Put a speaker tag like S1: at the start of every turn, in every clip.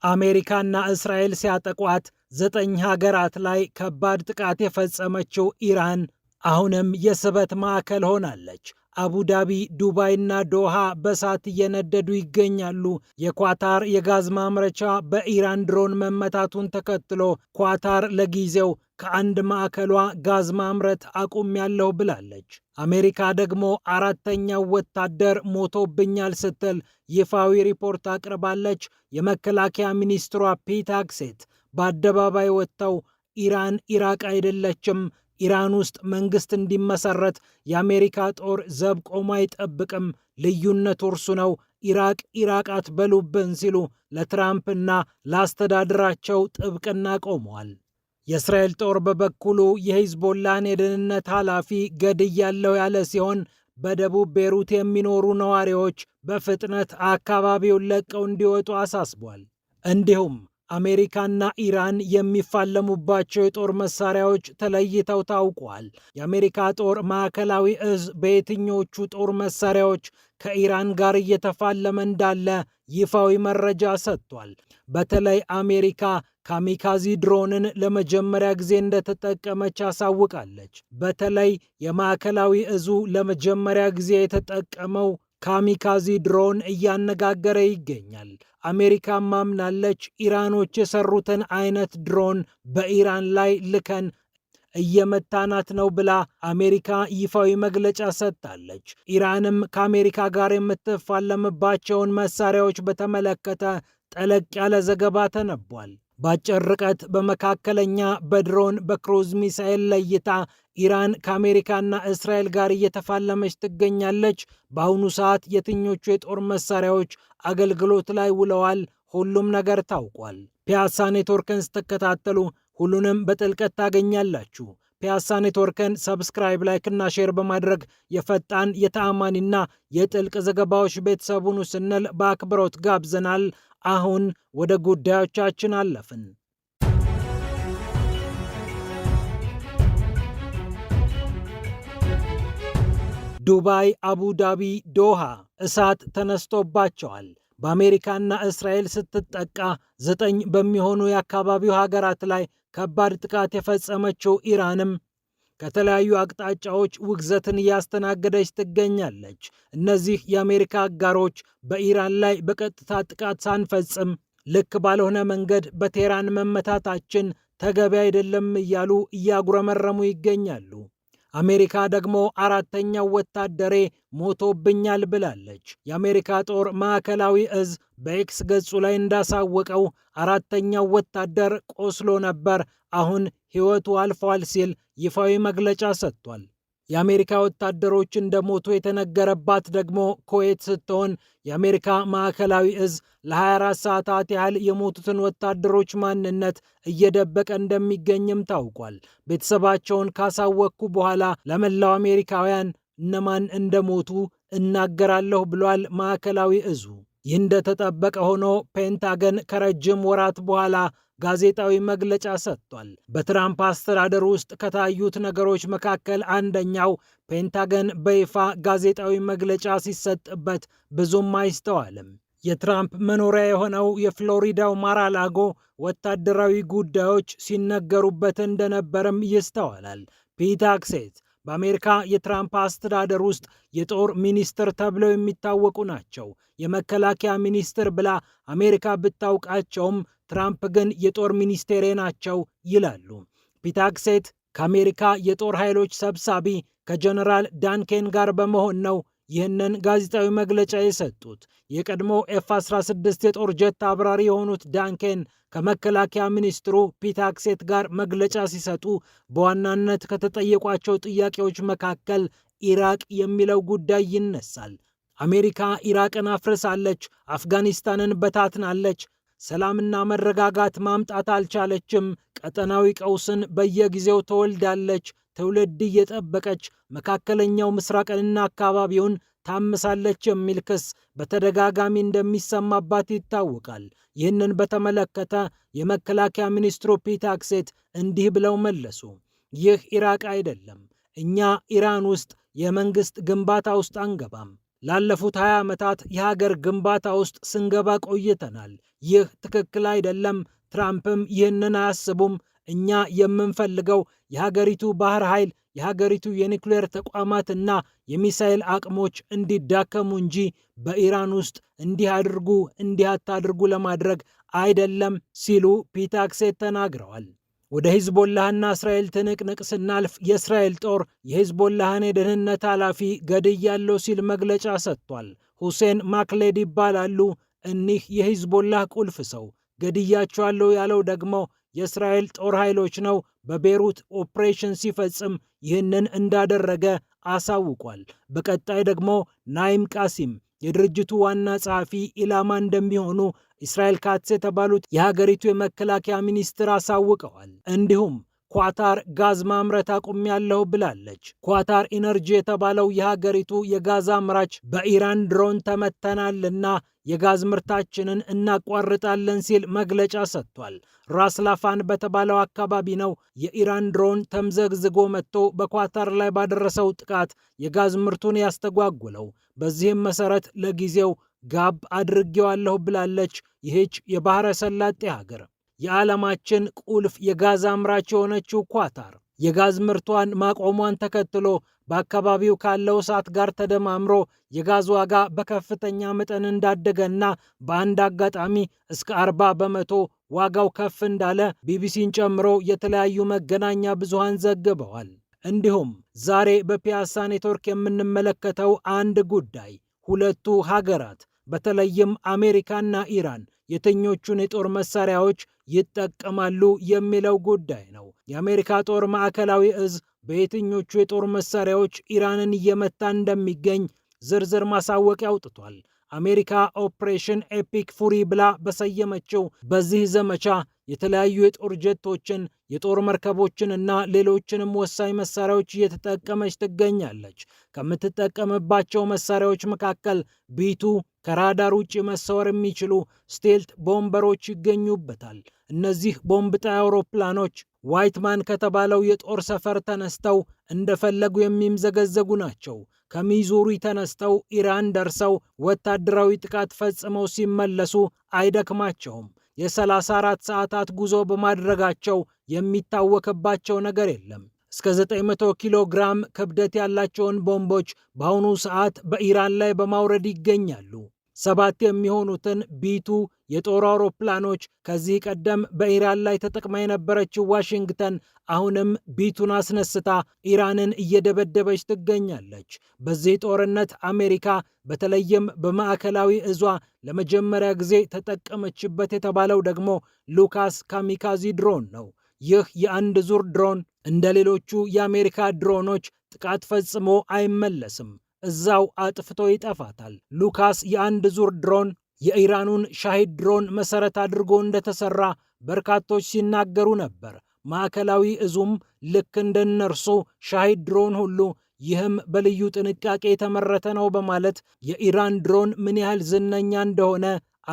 S1: አሜሪካና እስራኤል ሲያጠቋት 9 ሀገራት ላይ ከባድ ጥቃት የፈጸመችው ኢራን አሁንም የስበት ማዕከል ሆናለች። አቡዳቢ፣ ዱባይና ዶሃ በእሳት እየነደዱ ይገኛሉ። የኳታር የጋዝ ማምረቻ በኢራን ድሮን መመታቱን ተከትሎ ኳታር ለጊዜው ከአንድ ማዕከሏ ጋዝ ማምረት አቁሜያለሁ ብላለች። አሜሪካ ደግሞ 4ኛው ወታደር ሞቶብኛል ስትል ይፋዊ ሪፖርት አቅርባለች። የመከላከያ ሚኒስትሯ ፒት ሄግሴት በአደባባይ ወጥተው ኢራን ኢራቅ አይደለችም፣ ኢራን ውስጥ መንግስት እንዲመሰረት የአሜሪካ ጦር ዘብ ቆሞ አይጠብቅም፣ ልዩነቱ እርሱ ነው፣ ኢራቅ አትበሉብን ሲሉ ለትራምፕና ለአስተዳደራቸው ጥብቅና ቆመዋል። የእስራኤል ጦር በበኩሉ የሂዝቦላን የደህንነት ኃላፊ ገድያለሁ ያለ ሲሆን በደቡብ ቤሩት የሚኖሩ ነዋሪዎች በፍጥነት አካባቢውን ለቀው እንዲወጡ አሳስቧል። እንዲሁም አሜሪካና ኢራን የሚፋለሙባቸው የጦር መሳሪያዎች ተለይተው ታውቋል። የአሜሪካ ጦር ማዕከላዊ እዝ በየትኞቹ ጦር መሳሪያዎች ከኢራን ጋር እየተፋለመ እንዳለ ይፋዊ መረጃ ሰጥቷል። በተለይ አሜሪካ ካሚካዚ ድሮንን ለመጀመሪያ ጊዜ እንደተጠቀመች አሳውቃለች። በተለይ የማዕከላዊ እዙ ለመጀመሪያ ጊዜ የተጠቀመው ካሚካዚ ድሮን እያነጋገረ ይገኛል። አሜሪካ ማምናለች ኢራኖች የሰሩትን አይነት ድሮን በኢራን ላይ ልከን እየመታናት ነው ብላ አሜሪካ ይፋዊ መግለጫ ሰጥታለች። ኢራንም ከአሜሪካ ጋር የምትፋለምባቸውን መሳሪያዎች በተመለከተ ጠለቅ ያለ ዘገባ ተነቧል። በአጭር ርቀት፣ በመካከለኛ፣ በድሮን፣ በክሩዝ ሚሳኤል ለይታ ኢራን ከአሜሪካና እስራኤል ጋር እየተፋለመች ትገኛለች። በአሁኑ ሰዓት የትኞቹ የጦር መሳሪያዎች አገልግሎት ላይ ውለዋል? ሁሉም ነገር ታውቋል። ፒያሳ ኔትወርክን ስትከታተሉ ሁሉንም በጥልቀት ታገኛላችሁ። ፒያሳ ኔትወርክን ሰብስክራይብ፣ ላይክ እና ሼር በማድረግ የፈጣን የተአማኒና የጥልቅ ዘገባዎች ቤተሰቡን ስንል በአክብሮት ጋብዘናል። አሁን ወደ ጉዳዮቻችን አለፍን። ዱባይ፣ አቡዳቢ፣ ዶሃ እሳት ተነስቶባቸዋል። በአሜሪካና እስራኤል ስትጠቃ 9 በሚሆኑ የአካባቢው ሀገራት ላይ ከባድ ጥቃት የፈጸመችው ኢራንም ከተለያዩ አቅጣጫዎች ውግዘትን እያስተናገደች ትገኛለች። እነዚህ የአሜሪካ አጋሮች በኢራን ላይ በቀጥታ ጥቃት ሳንፈጽም ልክ ባልሆነ መንገድ በቴህራን መመታታችን ተገቢ አይደለም እያሉ እያጉረመረሙ ይገኛሉ። አሜሪካ ደግሞ 4ኛው ወታደሬ ሞቶብኛል ብላለች። የአሜሪካ ጦር ማዕከላዊ እዝ በኤክስ ገጹ ላይ እንዳሳወቀው 4ኛው ወታደር ቆስሎ ነበር፣ አሁን ሕይወቱ አልፏል ሲል ይፋዊ መግለጫ ሰጥቷል። የአሜሪካ ወታደሮች እንደሞቱ የተነገረባት ደግሞ ኩዌት ስትሆን የአሜሪካ ማዕከላዊ እዝ ለ24 ሰዓታት ያህል የሞቱትን ወታደሮች ማንነት እየደበቀ እንደሚገኝም ታውቋል። ቤተሰባቸውን ካሳወቅኩ በኋላ ለመላው አሜሪካውያን እነማን እንደሞቱ እናገራለሁ ብሏል ማዕከላዊ እዙ። ይህ እንደተጠበቀ ሆኖ ፔንታገን ከረጅም ወራት በኋላ ጋዜጣዊ መግለጫ ሰጥቷል። በትራምፕ አስተዳደር ውስጥ ከታዩት ነገሮች መካከል አንደኛው ፔንታገን በይፋ ጋዜጣዊ መግለጫ ሲሰጥበት ብዙም አይስተዋልም። የትራምፕ መኖሪያ የሆነው የፍሎሪዳው ማራላጎ ወታደራዊ ጉዳዮች ሲነገሩበት እንደነበረም ይስተዋላል። ፒት ሄግሴት በአሜሪካ የትራምፕ አስተዳደር ውስጥ የጦር ሚኒስትር ተብለው የሚታወቁ ናቸው። የመከላከያ ሚኒስትር ብላ አሜሪካ ብታውቃቸውም ትራምፕ ግን የጦር ሚኒስቴሬ ናቸው ይላሉ። ፒት ሄግሴት ከአሜሪካ የጦር ኃይሎች ሰብሳቢ ከጀነራል ዳንኬን ጋር በመሆን ነው ይህንን ጋዜጣዊ መግለጫ የሰጡት። የቀድሞ ኤፍ-16 የጦር ጀት አብራሪ የሆኑት ዳንኬን ከመከላከያ ሚኒስትሩ ፒት ሄግሴት ጋር መግለጫ ሲሰጡ በዋናነት ከተጠየቋቸው ጥያቄዎች መካከል ኢራቅ የሚለው ጉዳይ ይነሳል። አሜሪካ ኢራቅን አፍርሳለች፣ አፍጋኒስታንን በታትናለች፣ ሰላምና መረጋጋት ማምጣት አልቻለችም፣ ቀጠናዊ ቀውስን በየጊዜው ተወልዳለች፣ ትውልድ እየጠበቀች መካከለኛው ምስራቅንና አካባቢውን ታምሳለች የሚል ክስ በተደጋጋሚ እንደሚሰማባት ይታወቃል። ይህንን በተመለከተ የመከላከያ ሚኒስትሩ ፒት ሄግሴት እንዲህ ብለው መለሱ። ይህ ኢራቅ አይደለም፣ እኛ ኢራን ውስጥ የመንግስት ግንባታ ውስጥ አንገባም፣ ላለፉት 20 ዓመታት የሀገር ግንባታ ውስጥ ስንገባ ቆይተናል። ይህ ትክክል አይደለም። ትራምፕም ይህንን አያስቡም። እኛ የምንፈልገው የሀገሪቱ ባህር ኃይል፣ የሀገሪቱ የኒውክሌር ተቋማትና የሚሳኤል አቅሞች እንዲዳከሙ እንጂ በኢራን ውስጥ እንዲህ አድርጉ እንዲህ አታድርጉ ለማድረግ አይደለም ሲሉ ፒታክሴት ተናግረዋል። ወደ ሂዝቦላህና እስራኤል ትንቅንቅ ስናልፍ የእስራኤል ጦር የሂዝቦላህን የደህንነት ኃላፊ ገድያለሁ ሲል መግለጫ ሰጥቷል። ሁሴን ማክሌድ ይባላሉ እኒህ የሂዝቦላህ ቁልፍ ሰው። ገድያቸዋለሁ ያለው ደግሞ የእስራኤል ጦር ኃይሎች ነው። በቤሩት ኦፕሬሽን ሲፈጽም ይህንን እንዳደረገ አሳውቋል። በቀጣይ ደግሞ ናይም ቃሲም የድርጅቱ ዋና ጸሐፊ ኢላማ እንደሚሆኑ እስራኤል ካትስ የተባሉት የሀገሪቱ የመከላከያ ሚኒስትር አሳውቀዋል። እንዲሁም ኳታር ጋዝ ማምረት አቁሜያለሁ ብላለች። ኳታር ኢነርጂ የተባለው የሀገሪቱ የጋዝ አምራች በኢራን ድሮን ተመተናልና የጋዝ ምርታችንን እናቋርጣለን ሲል መግለጫ ሰጥቷል። ራስ ላፋን በተባለው አካባቢ ነው የኢራን ድሮን ተምዘግዝጎ መጥቶ በኳታር ላይ ባደረሰው ጥቃት የጋዝ ምርቱን ያስተጓጉለው። በዚህም መሰረት ለጊዜው ጋብ አድርጌዋለሁ ብላለች። ይህች የባህረ ሰላጤ ሀገር የዓለማችን ቁልፍ የጋዝ አምራች የሆነችው ኳታር የጋዝ ምርቷን ማቆሟን ተከትሎ በአካባቢው ካለው እሳት ጋር ተደማምሮ የጋዝ ዋጋ በከፍተኛ መጠን እንዳደገና በአንድ አጋጣሚ እስከ 40 በመቶ ዋጋው ከፍ እንዳለ ቢቢሲን ጨምሮ የተለያዩ መገናኛ ብዙሃን ዘግበዋል። እንዲሁም ዛሬ በፒያሳ ኔትወርክ የምንመለከተው አንድ ጉዳይ ሁለቱ ሀገራት በተለይም አሜሪካና ኢራን የትኞቹን የጦር መሳሪያዎች ይጠቀማሉ የሚለው ጉዳይ ነው። የአሜሪካ ጦር ማዕከላዊ እዝ በየትኞቹ የጦር መሳሪያዎች ኢራንን እየመታ እንደሚገኝ ዝርዝር ማሳወቂያ አውጥቷል። አሜሪካ ኦፕሬሽን ኤፒክ ፉሪ ብላ በሰየመችው በዚህ ዘመቻ የተለያዩ የጦር ጀቶችን፣ የጦር መርከቦችን እና ሌሎችንም ወሳኝ መሳሪያዎች እየተጠቀመች ትገኛለች። ከምትጠቀምባቸው መሳሪያዎች መካከል ቢቱ ከራዳር ውጭ መሰወር የሚችሉ ስቴልት ቦምበሮች ይገኙበታል። እነዚህ ቦምብ ጣይ አውሮፕላኖች ዋይትማን ከተባለው የጦር ሰፈር ተነስተው እንደፈለጉ የሚምዘገዘጉ ናቸው። ከሚዙሪ ተነስተው ኢራን ደርሰው ወታደራዊ ጥቃት ፈጽመው ሲመለሱ አይደክማቸውም። የ34 ሰዓታት ጉዞ በማድረጋቸው የሚታወክባቸው ነገር የለም። እስከ 900 ኪሎ ግራም ክብደት ያላቸውን ቦምቦች በአሁኑ ሰዓት በኢራን ላይ በማውረድ ይገኛሉ። 7 የሚሆኑትን ቢቱ የጦር አውሮፕላኖች ከዚህ ቀደም በኢራን ላይ ተጠቅማ የነበረችው ዋሽንግተን አሁንም ቢቱን አስነስታ ኢራንን እየደበደበች ትገኛለች። በዚህ ጦርነት አሜሪካ በተለይም በማዕከላዊ እዟ ለመጀመሪያ ጊዜ ተጠቀመችበት የተባለው ደግሞ ሉካስ ካሚካዚ ድሮን ነው። ይህ የአንድ ዙር ድሮን እንደ ሌሎቹ የአሜሪካ ድሮኖች ጥቃት ፈጽሞ አይመለስም። እዛው አጥፍቶ ይጠፋታል። ሉካስ የአንድ ዙር ድሮን የኢራኑን ሻሂድ ድሮን መሰረት አድርጎ እንደተሰራ በርካቶች ሲናገሩ ነበር። ማዕከላዊ እዙም ልክ እንደነርሱ ሻሂድ ድሮን ሁሉ ይህም በልዩ ጥንቃቄ የተመረተ ነው በማለት የኢራን ድሮን ምን ያህል ዝነኛ እንደሆነ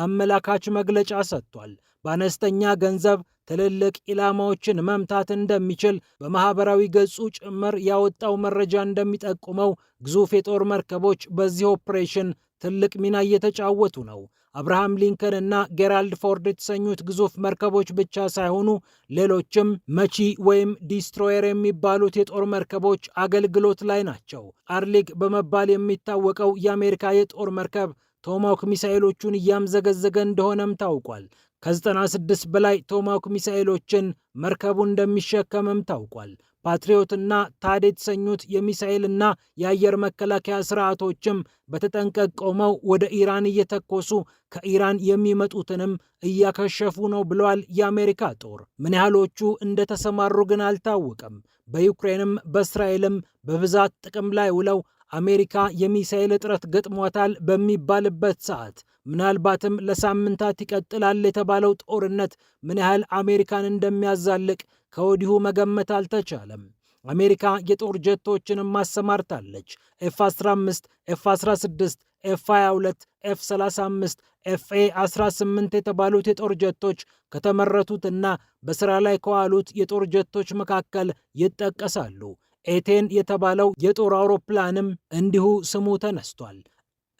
S1: አመላካች መግለጫ ሰጥቷል። በአነስተኛ ገንዘብ ትልልቅ ኢላማዎችን መምታት እንደሚችል በማህበራዊ ገጹ ጭምር ያወጣው መረጃ እንደሚጠቁመው ግዙፍ የጦር መርከቦች በዚህ ኦፕሬሽን ትልቅ ሚና እየተጫወቱ ነው። አብርሃም ሊንከን እና ጌራልድ ፎርድ የተሰኙት ግዙፍ መርከቦች ብቻ ሳይሆኑ ሌሎችም መቺ ወይም ዲስትሮየር የሚባሉት የጦር መርከቦች አገልግሎት ላይ ናቸው። አርሊግ በመባል የሚታወቀው የአሜሪካ የጦር መርከብ ቶማሃውክ ሚሳኤሎቹን እያምዘገዘገ እንደሆነም ታውቋል። ከ96 በላይ ቶማሃውክ ሚሳኤሎችን መርከቡ እንደሚሸከምም ታውቋል። ፓትሪዮትና ታድ የተሰኙት የሚሳኤልና የአየር መከላከያ ስርዓቶችም በተጠንቀቅ ቆመው ወደ ኢራን እየተኮሱ ከኢራን የሚመጡትንም እያከሸፉ ነው ብለዋል የአሜሪካ ጦር። ምን ያህሎቹ እንደተሰማሩ ግን አልታወቀም። በዩክሬንም በእስራኤልም በብዛት ጥቅም ላይ ውለው አሜሪካ የሚሳኤል እጥረት ገጥሟታል በሚባልበት ሰዓት ምናልባትም ለሳምንታት ይቀጥላል የተባለው ጦርነት ምን ያህል አሜሪካን እንደሚያዛልቅ ከወዲሁ መገመት አልተቻለም። አሜሪካ የጦር ጀቶችንም ማሰማርታለች። ኤፍ-15፣ ኤፍ-16፣ ኤፍ-22፣ ኤፍ-35፣ ኤፍ-18 የተባሉት የጦር ጀቶች ከተመረቱትና በስራ ላይ ከዋሉት የጦር ጀቶች መካከል ይጠቀሳሉ። ኤቴን የተባለው የጦር አውሮፕላንም እንዲሁ ስሙ ተነስቷል።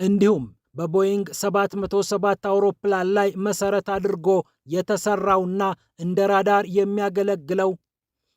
S1: እንዲሁም በቦይንግ 707 አውሮፕላን ላይ መሰረት አድርጎ የተሰራውና እንደ ራዳር የሚያገለግለው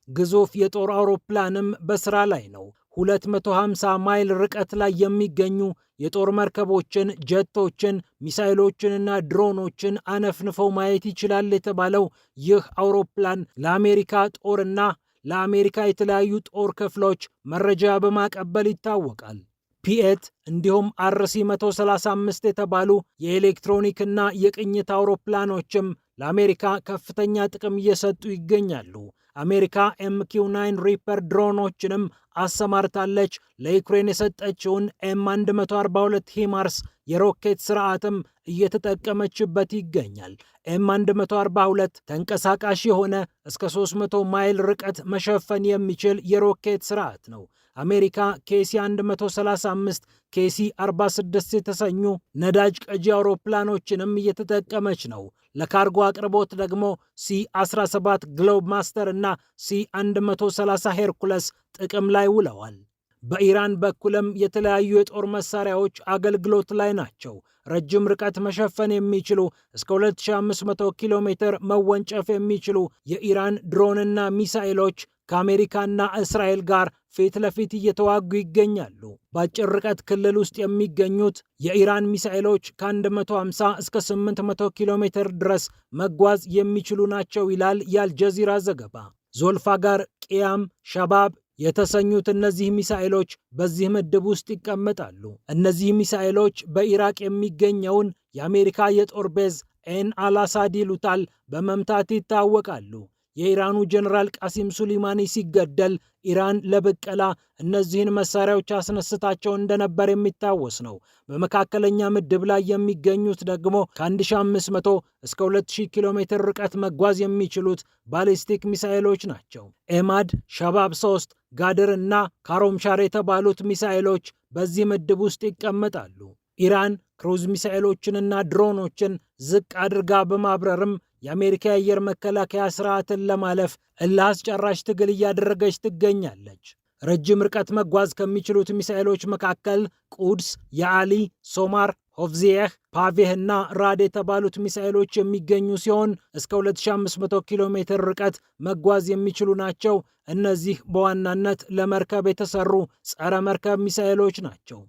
S1: ግዙፍ የጦር አውሮፕላንም በስራ ላይ ነው። 250 ማይል ርቀት ላይ የሚገኙ የጦር መርከቦችን፣ ጀቶችን፣ ሚሳይሎችንና ድሮኖችን አነፍንፈው ማየት ይችላል የተባለው ይህ አውሮፕላን ለአሜሪካ ጦርና ለአሜሪካ የተለያዩ ጦር ክፍሎች መረጃ በማቀበል ይታወቃል። ፒኤት እንዲሁም RC-135 የተባሉ የኤሌክትሮኒክና የቅኝት አውሮፕላኖችም ለአሜሪካ ከፍተኛ ጥቅም እየሰጡ ይገኛሉ። አሜሪካ MQ-9 ሪፐር ድሮኖችንም አሰማርታለች። ለዩክሬን የሰጠችውን M142 ሂማርስ የሮኬት ስርዓትም እየተጠቀመችበት ይገኛል። M142 ተንቀሳቃሽ የሆነ እስከ 300 ማይል ርቀት መሸፈን የሚችል የሮኬት ስርዓት ነው። አሜሪካ KC-135፣ KC-46 የተሰኙ ነዳጅ ቀጂ አውሮፕላኖችንም እየተጠቀመች ነው። ለካርጎ አቅርቦት ደግሞ C-17 ግሎብ ማስተር እና C-130 ሄርኩለስ ጥቅም ላይ ውለዋል። በኢራን በኩልም የተለያዩ የጦር መሳሪያዎች አገልግሎት ላይ ናቸው። ረጅም ርቀት መሸፈን የሚችሉ እስከ 2500 ኪሎ ሜትር መወንጨፍ የሚችሉ የኢራን ድሮንና ሚሳኤሎች ከአሜሪካና እስራኤል ጋር ፊት ለፊት እየተዋጉ ይገኛሉ። በአጭር ርቀት ክልል ውስጥ የሚገኙት የኢራን ሚሳኤሎች ከ150 እስከ 800 ኪሎ ሜትር ድረስ መጓዝ የሚችሉ ናቸው ይላል የአልጀዚራ ዘገባ። ዞልፋጋር፣ ቂያም፣ ሸባብ የተሰኙት እነዚህ ሚሳኤሎች በዚህ ምድብ ውስጥ ይቀመጣሉ። እነዚህ ሚሳኤሎች በኢራቅ የሚገኘውን የአሜሪካ የጦር ቤዝ ኤን አልአሳድ ይሉታል በመምታት ይታወቃሉ። የኢራኑ ጀነራል ቃሲም ሱሊማኒ ሲገደል ኢራን ለበቀላ እነዚህን መሳሪያዎች አስነስታቸው እንደነበር የሚታወስ ነው። በመካከለኛ ምድብ ላይ የሚገኙት ደግሞ ከ1500 እስከ 2000 ኪሎ ሜትር ርቀት መጓዝ የሚችሉት ባሊስቲክ ሚሳኤሎች ናቸው። ኤማድ፣ ሸባብ 3፣ ጋድር እና ካሮምሻር የተባሉት ሚሳኤሎች በዚህ ምድብ ውስጥ ይቀመጣሉ። ኢራን ክሩዝ ሚሳኤሎችንና ድሮኖችን ዝቅ አድርጋ በማብረርም የአሜሪካ የአየር መከላከያ ስርዓትን ለማለፍ እልህ አስጨራሽ ትግል እያደረገች ትገኛለች። ረጅም ርቀት መጓዝ ከሚችሉት ሚሳኤሎች መካከል ቁድስ፣ የአሊ፣ ሶማር፣ ሆፍዚየህ፣ ፓቬህ እና ራድ የተባሉት ሚሳኤሎች የሚገኙ ሲሆን እስከ 2500 ኪሎ ሜትር ርቀት መጓዝ የሚችሉ ናቸው። እነዚህ በዋናነት ለመርከብ የተሰሩ ጸረ መርከብ ሚሳኤሎች ናቸው።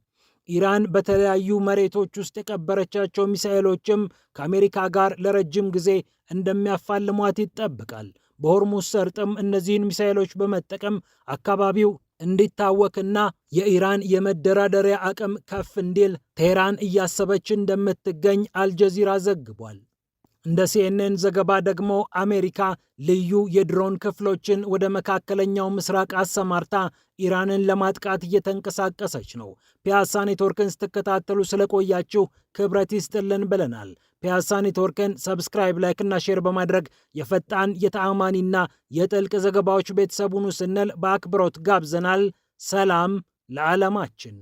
S1: ኢራን በተለያዩ መሬቶች ውስጥ የቀበረቻቸው ሚሳኤሎችም ከአሜሪካ ጋር ለረጅም ጊዜ እንደሚያፋልሟት ይጠበቃል። በሆርሙዝ ሰርጥም እነዚህን ሚሳኤሎች በመጠቀም አካባቢው እንዲታወክና የኢራን የመደራደሪያ አቅም ከፍ እንዲል ቴህራን እያሰበች እንደምትገኝ አልጀዚራ ዘግቧል። እንደ CNN ዘገባ ደግሞ አሜሪካ ልዩ የድሮን ክፍሎችን ወደ መካከለኛው ምስራቅ አሰማርታ ኢራንን ለማጥቃት እየተንቀሳቀሰች ነው። ፒያሳ ኔትወርክን ስትከታተሉ ስለቆያችሁ ክብረት ይስጥልን ብለናል። ፒያሳ ኔትወርክን ሰብስክራይብ፣ ላይክ እና ሼር በማድረግ የፈጣን የተአማኒና የጥልቅ ዘገባዎች ቤተሰቡን ስንል በአክብሮት ጋብዘናል። ሰላም ለዓለማችን።